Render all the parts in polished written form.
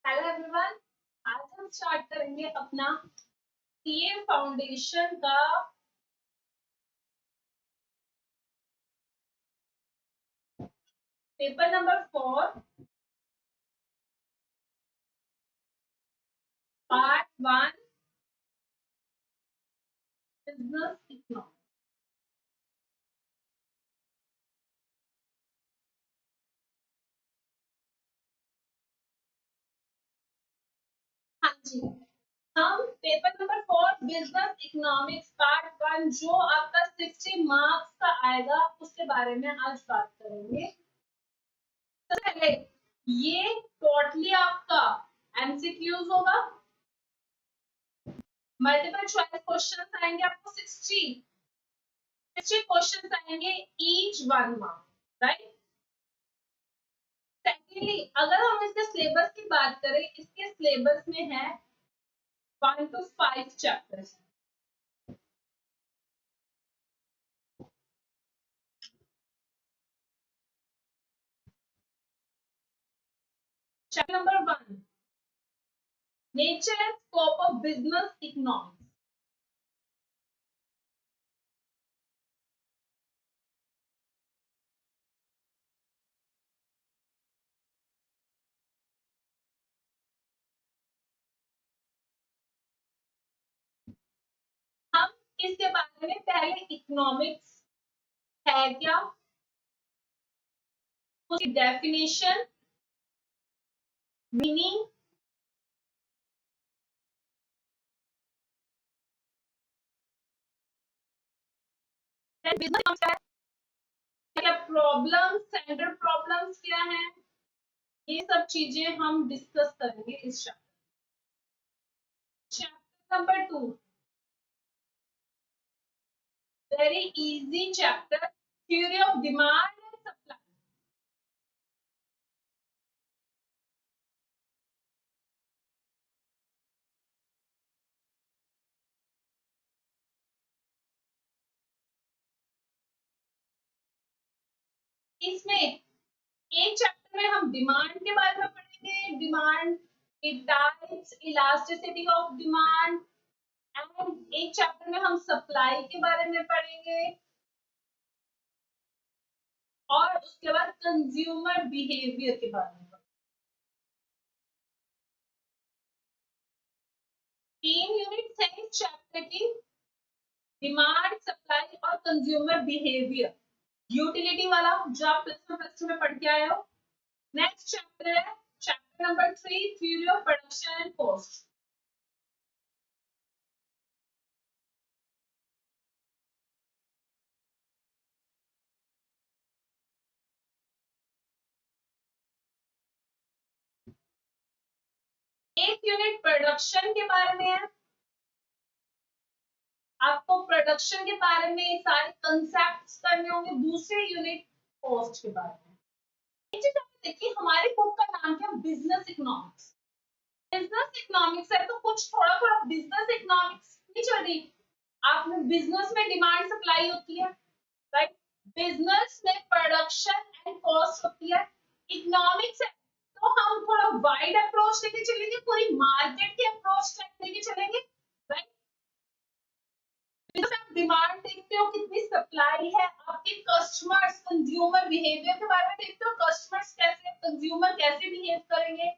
Hello everyone. आज हम start करेंगे अपना सीए फाउंडेशन का paper number 4 part 1 business economics. हाँ जी, हम paper number 4 business economics part 1 जो आपका 60 मार्क्स का आएगा उसके बारे में आज बात करेंगे। तो पहले ये टोटली आपका एमसीक्यूज होगा, मल्टीपल चॉइस क्वेश्चंस आएंगे आपको 60 क्वेश्चंस आएंगे, ईच 1 मार्क, राइट। सेकेंडली अगर हम इसके सिलेबस की बात करें, इसके सिलेबस में है 1 to 5 chapters. Chapter number 1 nature and scope of business economics. हम इसके बारे में पहले इकोनॉमिक्स है क्या, उसकी डेफिनेशन, मीनिंग, बिजनेस क्या, प्रॉब्लम, सेंट्रल प्रॉब्लम्स क्या है, ये सब चीजें हम डिस्कस करेंगे इस chapter number 2। Very easy chapter, theory of demand and supply. इसमें एक चैप्टर में हम डिमांड के बारे में पढ़ेंगे, डिमांड के types, elasticity of demand, and एक चैप्टर में हम सप्लाई के बारे में पढ़ेंगे और उसके बाद कंज्यूमर बिहेवियर के बारे में। 3 यूनिट्स है इस चैप्टर की, डिमांड, सप्लाई और कंज्यूमर बिहेवियर, यूटिलिटी वाला जो आप +1 +2 में पढ़ के आए हो। नेक्स्ट चैप्टर है chapter number 3 theory of production and cost. एक यूनिट प्रोडक्शन के बारे में है, आपको प्रोडक्शन के बारे में सारे कंसेप्ट्स करने होंगे। दूसरे यूनिट कॉस्ट के बारे में। देखिए हमारे बुक का नाम क्या, बिजनेस इकोनॉमिक्स। बिजनेस इकोनॉमिक्स है तो कुछ थोड़ा थोड़ा बिजनेस इकोनॉमिक्स नहीं चल रही। आपने बिजनेस में डिमांड सप्लाई होती है, राइट। बिजनेस में प्रोडक्शन एंड कॉस्ट होती है। इकोनॉमिक्स है तो हम थोड़ा वाइड अप्रोच लेके चलेंगे, पूरी मार्केट के अप्रोच लेके चलेंगे, राइट। आप डिमांड देखते हो, कितनी सप्लाई है, आपके कस्टमर्स, कंज्यूमर बिहेवियर के बारे में देखते हो, कस्टमर्स कैसे, कंज्यूमर कैसे बिहेव करेंगे।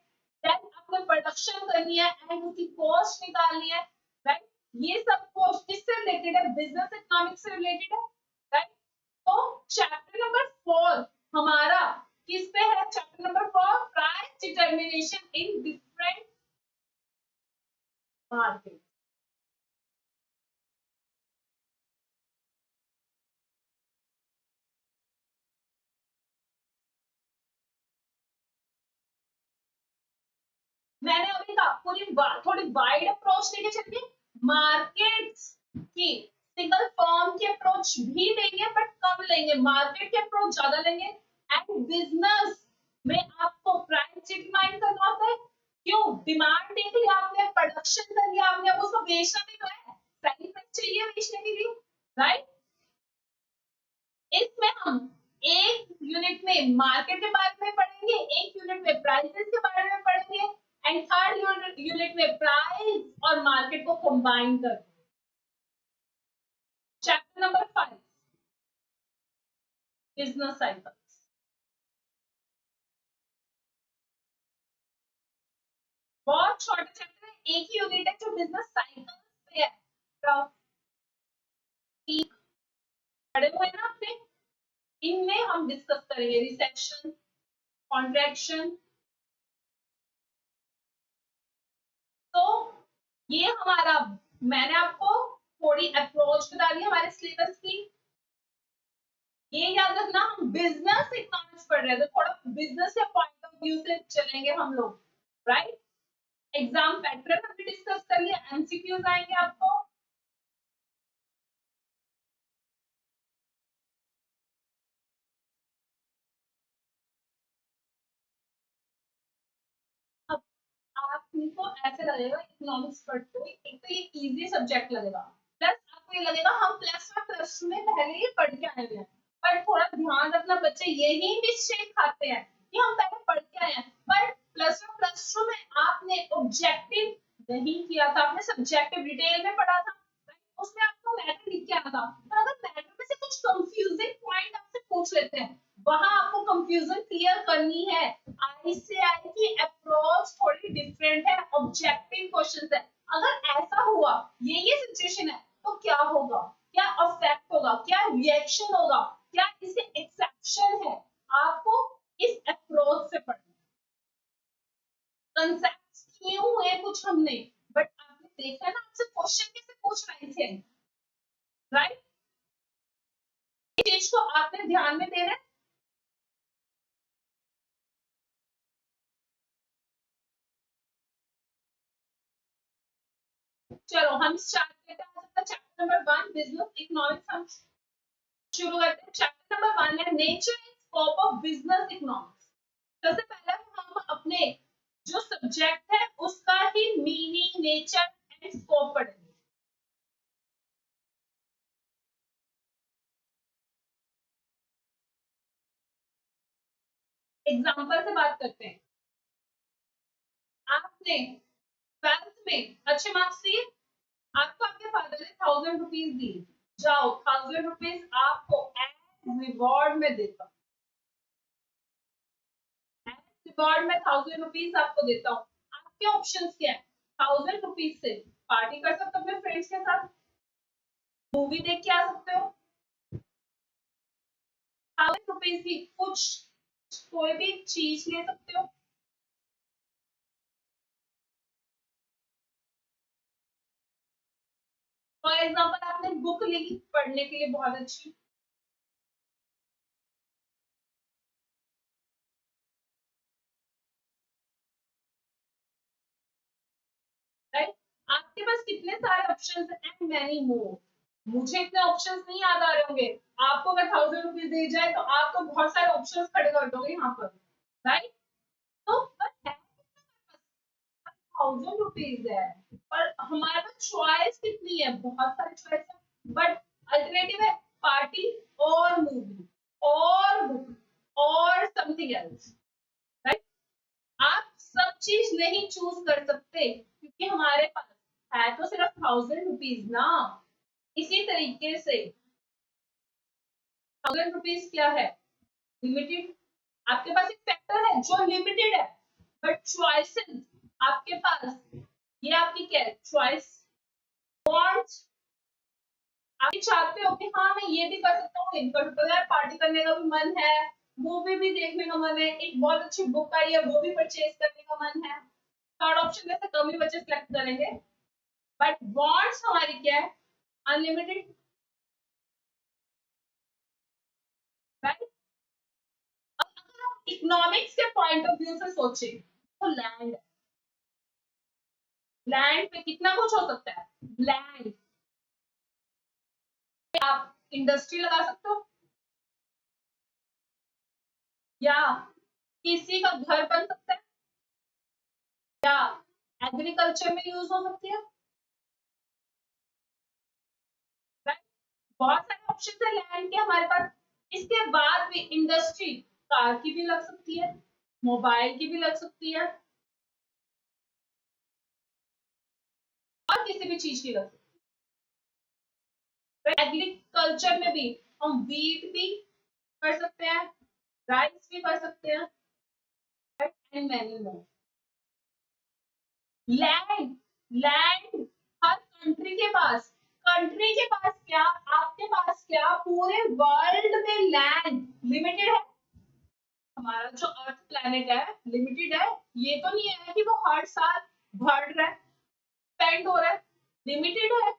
देन आपको प्रोडक्शन करनी है एंड उसकी कॉस्ट निकालनी है, राइट। ये सब कॉस्ट किससे रिलेटेड है, बिजनेस इकोनॉमिक्स से रिलेटेड है, राइट। तो चैप्टर नंबर 4 हमारा किस पे है, chapter number 4 price determination in different market. मैंने अभी कहा पूरी थोड़ी वाइड अप्रोच लेके चलिए, मार्केट्स की सिंगल फर्म की अप्रोच भी लेंगे बट कम लेंगे, मार्केट की अप्रोच ज्यादा लेंगे। एंड बिजनेस में आपको प्राइस डिटरमाइन करना होता है। क्यों, डिमांड देख लिया आपने, प्रोडक्शन कर लिया आपने, अब उसको बेचना भी तो है, सही प्राइस चाहिए बेचने के लिए, राइट। इसमें हम एक यूनिट में मार्केट के बारे में पढ़ेंगे, एक यूनिट में प्राइसेस के बारे में पढ़ेंगे एंड थर्ड यूनिट में प्राइस और मार्केट को कंबाइन करते हैं। Chapter number 5 business cycles. बहुत छोटा चैप्टर है, एक ही यूनिट है जो बिजनेस साइकिल्स पे है। पढ़े हुए ना आपने, इनमें हम डिस्कस करेंगे रिसेशन, कॉन्ट्रैक्शन। तो ये हमारा, मैंने आपको थोड़ी अप्रोच बता दी हमारे सिलेबस की। ये याद रखना हम बिजनेस इकोनॉमिक्स पढ़ रहे हैं, तो थोड़ा बिजनेस के पॉइंट ऑफ व्यू से चलेंगे हम लोग, राइट। एग्जाम पैटर्न हमने डिस्कस कर लिया, एमसीक्यूज आएंगे आपको। अब आपको ऐसे लगेगा इकोनॉमिक्स पढ़ते हुए, एक तो ये इजी सब्जेक्ट लगेगा, प्लस आपको ये लगेगा हम प्लस में पहले ही पढ़ के आए हैं। पर थोड़ा ध्यान रखना बच्चे, यही मिस्टेक खाते हैं कि हम पहले पढ़ के आए हैं, पर प्लस टू में आपने ऑब्जेक्टिव नहीं किया था, आपने सब्जेक्टिव डिटेल में पढ़ा था, उसमें आपको मैटर लिख के आना था। पर अगर मैटर में से कुछ कंफ्यूजिंग पॉइंट आपसे पूछ लेते हैं, वहां आपको कंफ्यूजन क्लियर करनी है। आई से आई की अप्रोच थोड़ी डिफरेंट है, ऑब्जेक्टिव क्वेश्चंस है। अगर ऐसा हुआ, ये सिचुएशन है, तो क्या होगा, क्या अफेक्ट होगा, क्या रिएक्शन होगा, क्या इससे एक्सेप्शन है, आपको इस अप्रोच से पढ़ना। कंसेप्ट किए हुए कुछ हमने, बट आपने देखा ना आपसे क्वेश्चन कैसे पूछ रहे थे, राइट। इस चीज को आपने ध्यान में देना है। चलो हम स्टार्ट करते हैं चैप्टर नंबर 1 बिजनेस इकोनॉमिक्स। हम शुरू करते हैं। चैप्टर नंबर 1 है nature and scope of business economics. सबसे पहले हम अपने जो सब्जेक्ट है उसका ही मीनिंग, नेचर एंड स्कोप पढ़ेंगे। एग्जांपल से बात करते हैं। आपने 12th में अच्छे मार्क्स दिए, आपको आपके फादर ने 1000 रुपीज दिए, जाओ 1000 रुपीज आपको एज रिवॉर्ड में देता, रिवॉर्ड में 1000 रुपीज आपको देता हूँ। आपके ऑप्शंस क्या है? 1000 रुपीज से पार्टी कर सकते हो अपने फ्रेंड्स के साथ, मूवी देख के आ सकते हो, 1000 रुपीज की कुछ कोई भी चीज ले सकते हो। फॉर एग्जाम्पल आपने बुक ली पढ़ने के लिए बहुत अच्छी, राइट। आपके पास कितने सारे ऑप्शन एंड मैनी मोर। मुझे इतने ऑप्शंस नहीं याद आ रहे होंगे, आपको अगर 1000 रुपीज दे जाए तो आप तो बहुत सारे ऑप्शंस खड़े कर दोगे यहाँ पर, राइट। तो 1000 रुपीज है, पर हमारे पास चॉइस कितनी है, बहुत सारी चॉइस है, बट अल्टरनेटिव है पार्टी और मूवी और बुक और समथिंग एल्स, राइट। आप सब चीज नहीं चूज कर सकते क्योंकि हमारे पास है तो सिर्फ 1000 रुपीज ना। इसी तरीके से 1000 रुपीज क्या है, लिमिटेड। आपके पास एक फैक्टर है जो लिमिटेड है, बट चॉइसेस आपके पास, ये आपकी क्या है चॉइस, वांट्स। आप चाहते हो कि हाँ मैं ये भी कर सकता हूँ, ये भी कर सकता हूँ, यार पार्टी करने का भी मन है, मूवी भी देखने का मन है, एक बहुत अच्छी बुक आई है वो भी परचेज करने का मन है। थर्ड ऑप्शन में से कम ही बच्चे सिलेक्ट करेंगे, बट वांट्स हमारी क्या है, अनलिमिटेड, राइट। अब अगर हम इकोनॉमिक्स के पॉइंट ऑफ व्यू से सोचें तो लैंड, लैंड पे कितना कुछ हो सकता है। लैंड पे आप इंडस्ट्री लगा सकते हो, या किसी का घर बन सकता है, या एग्रीकल्चर में यूज हो सकती है, राइट। बहुत सारे ऑप्शन है लैंड के हमारे पास। इसके बाद भी इंडस्ट्री कार की भी लग सकती है, मोबाइल की भी लग सकती है, और किसी भी चीज की रख सकते। एग्रीकल्चर में भी हम वीट भी कर सकते हैं, राइस भी कर सकते हैं, and many more. Land, land her country के पास क्या, आपके पास क्या, पूरे वर्ल्ड में लैंड लिमिटेड है। हमारा जो अर्थ प्लैनेट है लिमिटेड है, ये तो नहीं है कि वो हर साल बढ़ रहा है, एक्सपेंड हो रहा है, लिमिटेड है।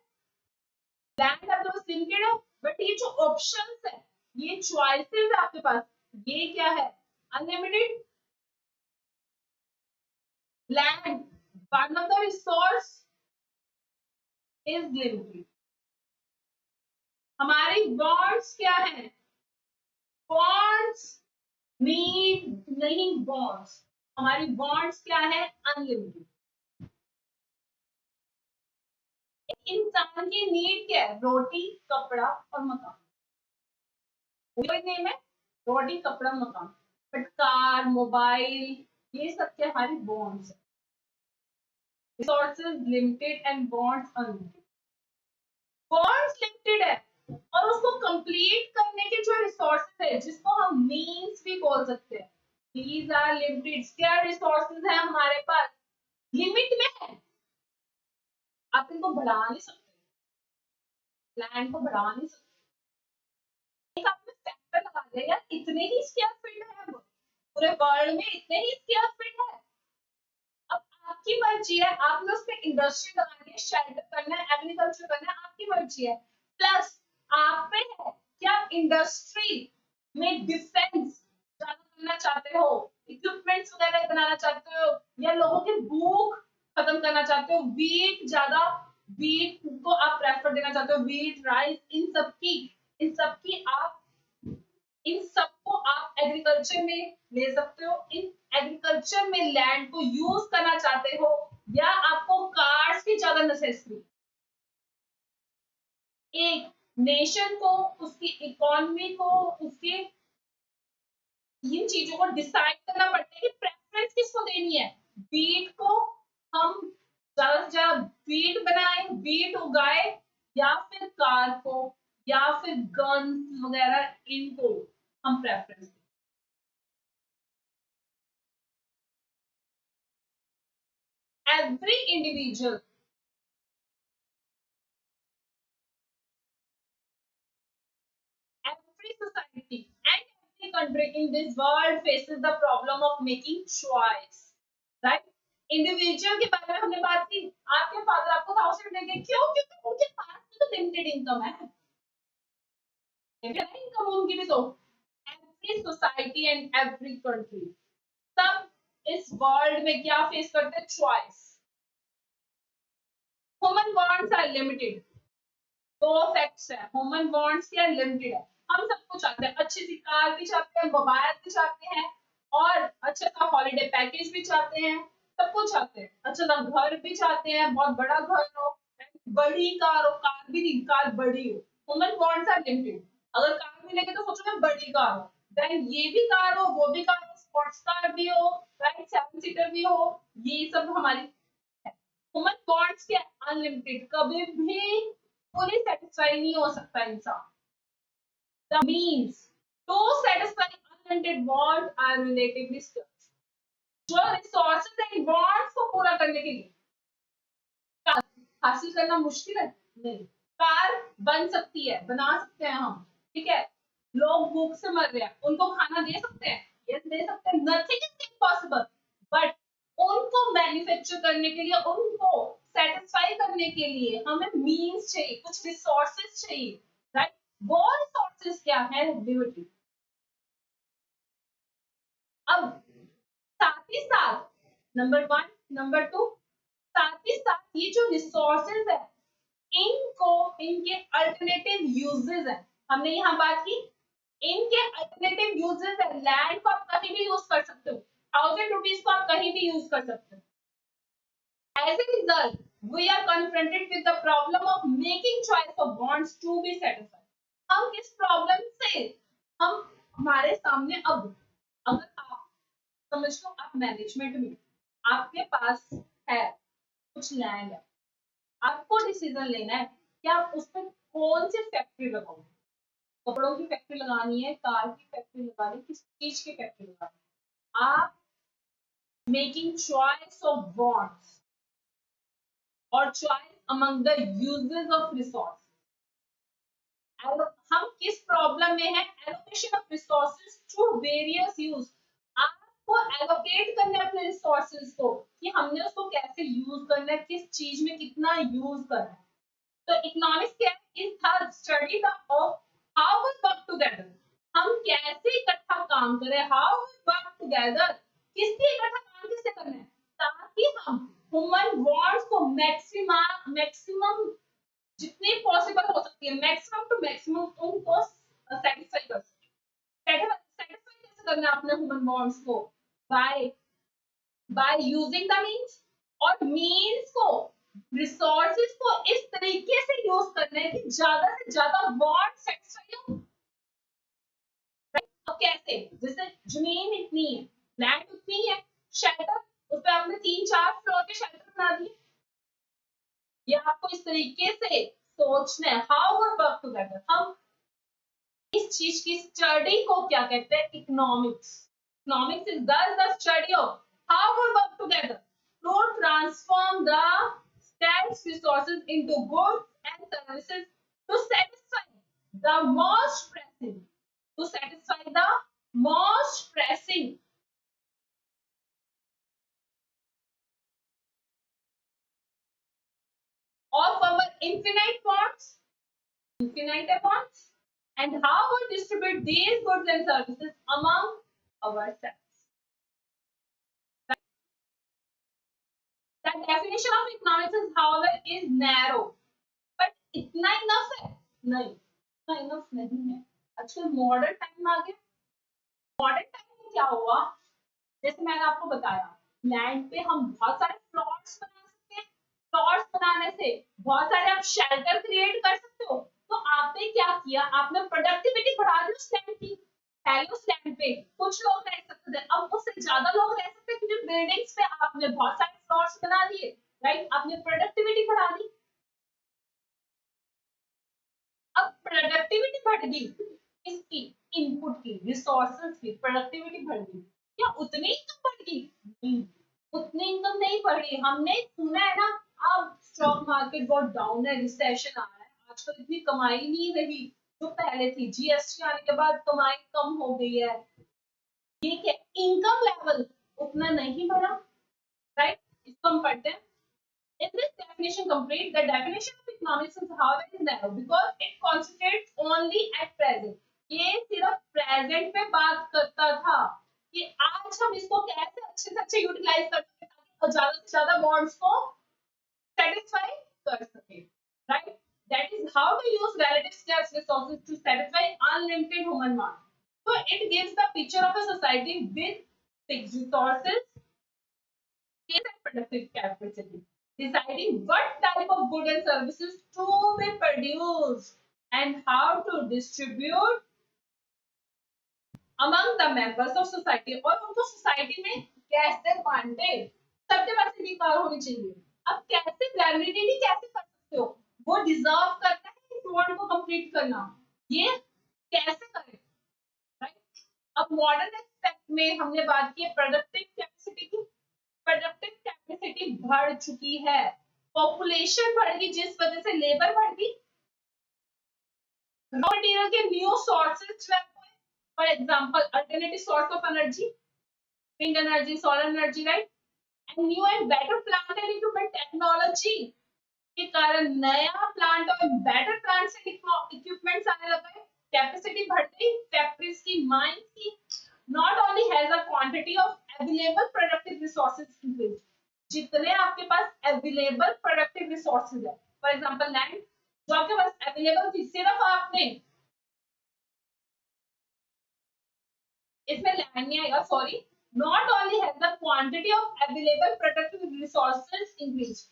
लैंड आपके पास लिमिटेड है, बट ये जो ऑप्शंस है, ये चॉइसेस है आपके पास, ये क्या है, unlimited. Land, one of the resource is limited. हमारी बॉन्ड्स क्या है, बॉन्ड्स नीड नहीं, बॉन्ड्स, हमारी बॉन्ड्स क्या है, अनलिमिटेड। इंसान की नीड क्या है, रोटी कपड़ा और मकान, कोई नेम है, रोटी कपड़ा मकान। बट कार, मोबाइल, ये सब क्या हमारी बॉन्ड्स है। Resources limited and bonds unlimited. Bonds limited है और उसको कंप्लीट करने के जो रिसोर्सेज है, जिसको हम मींस भी बोल सकते हैं, दीज आर लिमिटेड। क्या रिसोर्सेज है हमारे पास, लिमिट में है, आप इनको बढ़ा नहीं सकते, लैंड को बढ़ा नहीं सकते। एक आपने फैक्टर लगा दिया यार, इतने ही स्क्वायर फीट है, अब पूरे वर्ल्ड में इतने ही स्क्वायर फीट है। अब आपकी मर्जी है, आपने उस पे इंडस्ट्री लगानी है, शेल्टर करना है, एग्रीकल्चर करना है, आपकी मर्जी है। प्लस आप पे है कि आप इंडस्ट्री में डिफेंस ज्यादा करना चाहते हो, इक्विपमेंट्स वगैरह बनाना चाहते हो, या लोगों की भूख खत्म करना चाहते हो, वीट ज्यादा, वीट को आप प्रेफर देना चाहते हो, वीट राइस, इन सब की आप, इन सबको आप एग्रीकल्चर में ले सकते हो। इन एग्रीकल्चर में लैंड को यूज करना चाहते हो, या आपको कार्स की ज्यादा नेसेसिटी, एक नेशन को, उसकी इकोनॉमी को, उसके इन चीजों को डिसाइड करना पड़ता है कि प्रेफरेंस किसको देनी है। बीट को हम ज्यादा से ज्यादा बीट बनाए, बीट उगाए, या फिर कार को, या फिर गन्स वगैरह, इनको हम प्रेफरेंस दें। Every individual, every society, and every country in this world faces the problem of making choice, right? Individual के बारे में हमने बात की, आपके फादर आपको 1000 देंगे, क्यों, क्योंकि उनके पास भी तो लिमिटेड इनकम है, लिमिटेड इनकम उनकी भी तो। Every society and every country, सब इस वर्ल्ड में क्या फेस करते हैं, choice. Human bonds are limited, दो फैक्ट्स है, ह्यूमन बॉन्ड्स क्या लिमिटेड है। हम सब कुछ चाहते हैं, अच्छी सी कार भी चाहते हैं, मोबाइल भी चाहते हैं, और अच्छा सा हॉलिडे पैकेज भी चाहते हैं, सब कुछ चाहते हैं, अच्छा सा घर भी चाहते हैं, बहुत बड़ा घर हो, बड़ी कार हो, कार भी नहीं, कार बड़ी हो। Human bonds are limited. अगर कार मिलेगी तो सोचो ना, बड़ी कार हो, देन ये भी कार हो, वो भी कार हो, स्पोर्ट्स कार भी हो, राइट, 7 सीटर भी हो, ये सब हमारी है। ह्यूमन बॉन्ड्स क्या, अनलिमिटेड, कभी भी fully satisfy नहीं हो सकता इंसान। The means to satisfy unlimited wants are relatively scarce। जो रिसोर्सेज एंड वांट्स को पूरा करने के लिए हासिल करना मुश्किल है, नहीं। कार बन सकती है, बना सकते हैं हम, ठीक है। लोग भूख से मर रहे हैं, उनको खाना दे सकते हैं, यस दे सकते हैं, नथिंग इज इम्पॉसिबल। बट उनको मैन्युफैक्चर करने के लिए, उनको सेटिस्फाई करने के लिए हमें मींस चाहिए, कुछ रिसोर्सेज चाहिए, राइट। वो रिसोर्सेज क्या है, लिमिटेड। अब साथ ही साथ, नंबर वन, नंबर टू, साथ ही साथ ये जो रिसोर्सेज है, इनको, इनके अल्टरनेटिव यूजेस है, हमने यहाँ बात की, इनके अल्टरनेटिव यूजेस है। लैंड को आप कहीं भी यूज कर सकते हो, 1000 रुपीज को आप कहीं भी यूज कर सकते हो। As a result, we are confronted with the problem of making choice of bonds to be satisfied। हम किस प्रॉब्लम से, हम, हमारे सामने अब, अगर आप समझ लो, आप मैनेजमेंट में, आपके पास है कुछ लैंड है, आपको डिसीजन लेना है कि आप उस पर कौन सी फैक्ट्री लगाओगे। कपड़ों की फैक्ट्री लगानी है, कार की फैक्ट्री लगानी है, किस चीज की फैक्ट्री लगानी है। आप मेकिंग चॉइस ऑफ वॉन्ट्स और choice among the uses of resource. हम किस प्रॉब्लम में है, allocation of resources to various use. आपको एलोकेट करना है अपने रिसोर्सेज को कि हमने उसको कैसे यूज करना है, किस चीज में कितना यूज करना है। तो इकोनॉमिक्स क्या है, is the study of how we work together. हम कैसे इकट्ठा काम करें, हाउ वी वर्क टुगेदर, किससे इकट्ठा काम किससे करना है, ताकि हम ह्यूमन वांट्स को मैक्सिमम मैक्सिमम जितनी पॉसिबल हो सकती है, मैक्सिमम टू मैक्सिमम उनको सेटिस्फाई कर सकते हैं। सेटिस्फाई कैसे करना है अपने ह्यूमन वांट्स को, by by using the means, और मींस को रिसोर्सेज को इस तरीके से यूज करना है कि ज्यादा से ज्यादा वांट सेटिस्फाई हो। अब कैसे, जैसे जमीन इतनी है, लैंड उतनी है, शेल्टर उस पे आपने 3-4 फ्लोर के शेल्टर बना दिए। ये आपको इस तरीके से सोचना है, हाउ वी वर्क टुगेदर। हम इस चीज की स्टडी को क्या कहते हैं, economics. Economics is the study of how we work together to transform the scarce resources into goods and services to satisfy the most pressing to satisfy the most pressing of our infinite wants, and how we distribute these goods and services among ourselves. The definition of economics is, however, is narrow, but इतना enough है नहीं, इतना enough नहीं है। आजकल modern time आ गया। Modern time में क्या हुआ, जैसे मैंने आपको बताया, लैंड पे हम बहुत सारे प्लॉट्स बना सकते हैं। प्लॉट्स बनाने से बहुत सारे आप शेल्टर क्रिएट कर सकते हो। तो आपने क्या किया, आपने प्रोडक्टिविटी बढ़ा दी उस लैंड की। पहले उस लैंड पे कुछ लोग रह सकते थे, अब उससे ज्यादा लोग रह सकते हैं, क्योंकि बिल्डिंग्स पे आपने बहुत सारे प्लॉट्स बना दिए, राइट। आपने प्रोडक्टिविटी बढ़ा दी। अब प्रोडक्टिविटी बढ़ गई, इसकी इनपुट की, रिसोर्सेज की प्रोडक्टिविटी बढ़ गई, क्या उतनी इनकम बढ़ गई? नहीं, उतनी इनकम नहीं बढ़ी। हमने सुना है ना, अब स्टॉक मार्केट बहुत डाउन है, रिसेशन आ रहा है, आजकल इतनी कमाई नहीं रही जो पहले थी। जीएसटी आने के बाद कमाई कम हो गई है। ये क्या, इनकम लेवल उतना नहीं बढ़ा, राइट। इसको हम पढ़ते हैं। In this definition complete, the definition of economics is however is narrow because it concentrates only at present. ये सिर्फ प्रेजेंट पे बात करता था कि आज हम इसको कैसे अच्छे से अच्छे यूटिलाइज कर सकते हैं ताकि ज्यादा से ज्यादा बॉन्ड्स को satisfy कर सके, right? That is how to use relative scarce resources to satisfy unlimited human wants. So it gives the picture of a society with fixed resources and productive capacity, deciding what type of goods and services to be produced and how to distribute among the members of society, और उनको society में कैसे बांटे। सबके पास अधिकार होनी चाहिए। अब कैसे वैलिडिटी कैसे कर सकते हो, वो डिजर्व करता है इस वर्ड को कंप्लीट करना, ये कैसे करें, राइट। अब मॉडर्न एक्सपेक्ट में हमने बात की प्रोडक्टिव कैपेसिटी की। प्रोडक्टिव कैपेसिटी बढ़ चुकी है, पॉपुलेशन बढ़ गई, जिस वजह से लेबर बढ़ गई, रॉ मटेरियल के न्यू सोर्सेज डेवलप हुए, for example alternative source of energy, wind energy, solar energy, right. And new and better plant and equipment technology के कारण नया प्लांट और बेटर प्लांट से इक्विपमेंट्स आने लगे, कैपेसिटी बढ़ गई, फैक्ट्रीज की, माइंस की। Not only has a quantity of available productive resources increase, जितने आपके पास अवेलेबल प्रोडक्टिव रिसोर्सेज है, फॉर एग्जांपल लैंड जो आपके पास अवेलेबल थी, सिर्फ आपने इसमें लैंड नहीं आएगा, sorry, not only has the quantity of available productive resources increase,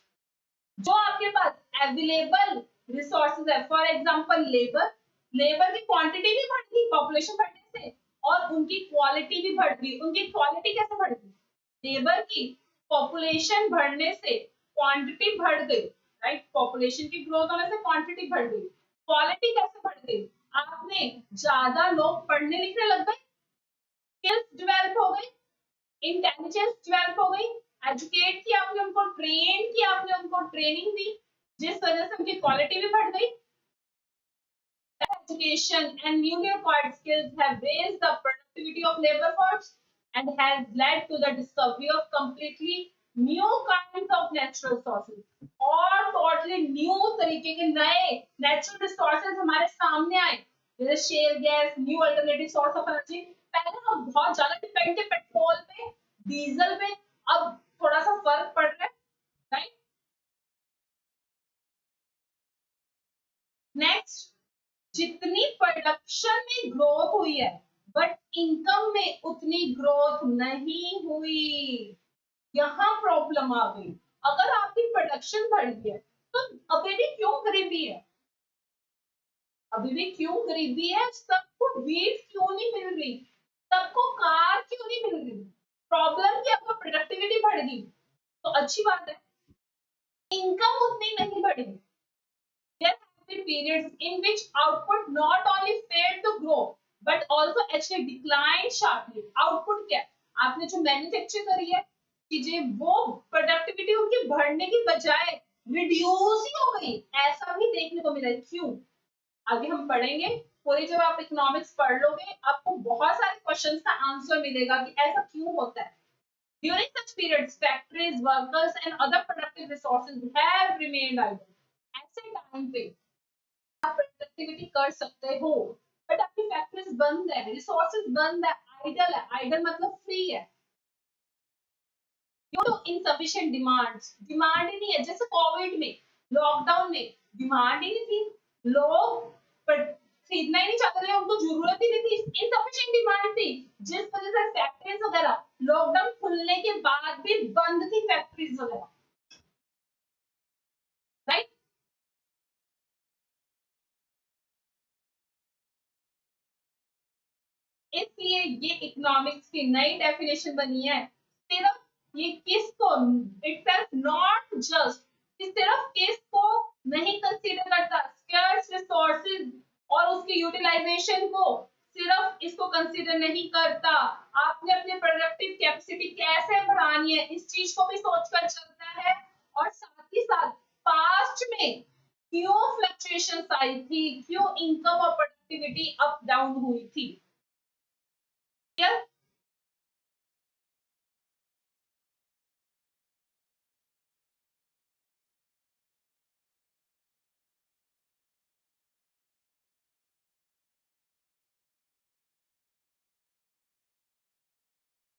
जो आपके पास अवेलेबल रिसोर्सेज है, फॉर एग्जांपल लेबर, लेबर की क्वांटिटी भी बढ़ गई पॉपुलेशन बढ़ने से, और उनकी क्वालिटी भी बढ़ गई। उनकी क्वालिटी कैसे बढ़ गई, लेबर की पॉपुलेशन बढ़ने से क्वांटिटी बढ़ गई, राइट। पॉपुलेशन की ग्रोथ होने से क्वांटिटी बढ़ गई, क्वालिटी कैसे बढ़ गई? आपने ज्यादा लोग पढ़ने लिखने लग गए, स्किल्स डेवलप हो गई, इंटेलिजेंस डेवलप हो गई, एजुकेट किया आपने उनको, ट्रेन किया आपने उनको, ट्रेनिंग दी, जिस वजह से उनकी क्वालिटी भी बढ़ गई। Education and newly acquired skills have raised the productivity of labor force and has led to the discovery of completely new kinds of natural resources और totally new तरीके के नए natural resources हमारे सामने आए, जैसे shell gas, new alternative source of energy. पहले हम बहुत ज्यादा डिपेंड थे पेट्रोल पे, डीजल पे, अब थोड़ा सा फर्क पड़ रहा है, राइट। नेक्स्ट, जितनी प्रोडक्शन में ग्रोथ हुई है बट इनकम में उतनी ग्रोथ नहीं हुई, यहां प्रॉब्लम आ गई। अगर आपकी प्रोडक्शन बढ़ गई है तो अभी भी क्यों गरीबी है? अभी भी क्यों गरीबी है? सबको वीट क्यों नहीं मिल रही? सबको कार क्यों नहीं मिल रही? प्रॉब्लम की आपको प्रोडक्टिविटी बढ़ गई तो अच्छी बात है, इनकम उतनी नहीं बढ़ी। There have been periods in which output not only failed to grow but also actually declined sharply. Output क्या है? आपने जो मैन्युफैक्चर करी है चीजें, वो प्रोडक्टिविटी उनकी बढ़ने की बजाय रिड्यूस ही हो गई, ऐसा भी देखने को मिला है। क्यों? आगे हम पढ़ेंगे, पूरी जब आप इकोनॉमिक्स पढ़ लोगे आपको बहुत सारे क्वेश्चंस का आंसर मिलेगा कि ऐसा क्यों होता है। During such periods, factories, workers, and other productive resources have remained idle. ऐसे टाइम पे आप प्रोडक्टिविटी कर सकते हो बट आपकी फैक्ट्रीज बंद है, रिसोर्सेज बंद है, आइडल है। आइडल मतलब फ्री है, due to insufficient demands. Demand ही नहीं है, जैसे कोविड में, लॉकडाउन में डिमांड ही नहीं थी, लोग खरीदना ही नहीं चाहते थे, उनको जरूरत ही नहीं थी, इनसफिशिएंट डिमांड थी, जिस वजह से फैक्ट्रीज वगैरह लॉकडाउन खुलने के बाद भी बंद थी, फैक्ट्रीज वगैरह, राइट। इसलिए ये इकोनॉमिक्स की नई डेफिनेशन बनी है। सिर्फ ये किसको, इट नॉट जस्ट, सिर्फ किसको नहीं कंसीडर करता, स्कार्स रिसोर्सेज और उसके यूटिलाइजेशन को, सिर्फ इसको कंसीडर नहीं करता, आपने अपनी प्रोडक्टिव कैपेसिटी कैसे बढ़ानी है इस चीज को भी सोचकर चलता है। और साथ ही साथ पास्ट में क्यों फ्लक्चुएशन आई थी, क्यों इनकम और प्रोडक्टिविटी अप डाउन हुई थी। Clear?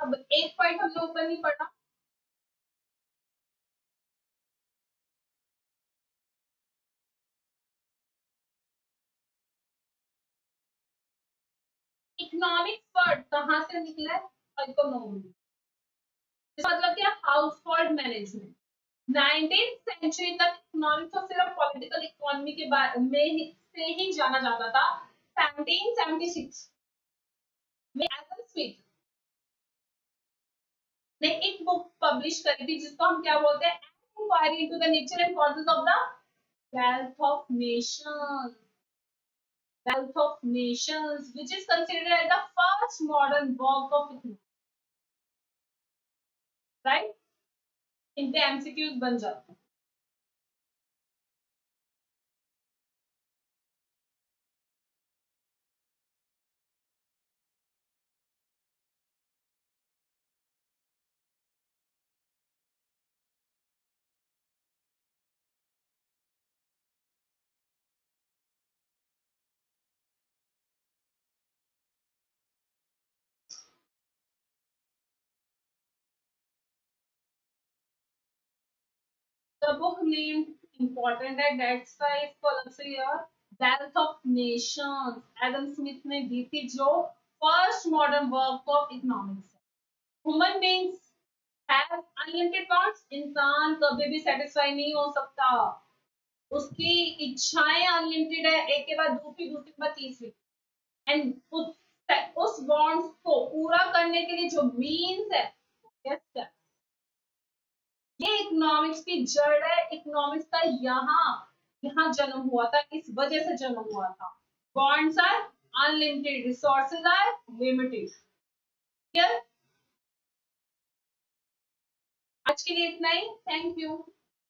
अब एक पॉइंट हमने ऊपर नहीं पढ़ा, इकोनॉमिक्स वर्ड कहां से निकला है? इकोनॉमी, मतलब क्या? Household management. 19th century तक इकोनॉमिक्स को सिर्फ पॉलिटिकल इकोनॉमी के बारे में से ही जाना जाता था। 1776 में एडम स्मिथ ने एक बुक पब्लिश करी थी जिसको हम क्या बोलते हैं, inquiry into the nature and causes of the wealth of nations, wealth of nations, which is considered as the first modern work of economics, right? इनके एमसीक्यूज बन जाते हैं। The book named important है, that's why इसको अलग से यार, wealth of nations Adam Smith ने दी थी, जो first modern work of economics है। Human beings have unlimited wants, इंसान कभी भी सेटिस्फाई नहीं हो सकता, उसकी इच्छाएं अनलिमिटेड है, एक के बाद दूसरी, दूसरी के बाद तीसरी, एंड उस वांट्स को पूरा करने के लिए जो मीन्स है, yes, ये इकोनॉमिक्स की जड़ है। इकोनॉमिक्स का यहाँ जन्म हुआ था, इस वजह से जन्म हुआ था। Bonds are unlimited, resources are limited. Clear? आज के लिए इतना ही। Thank you.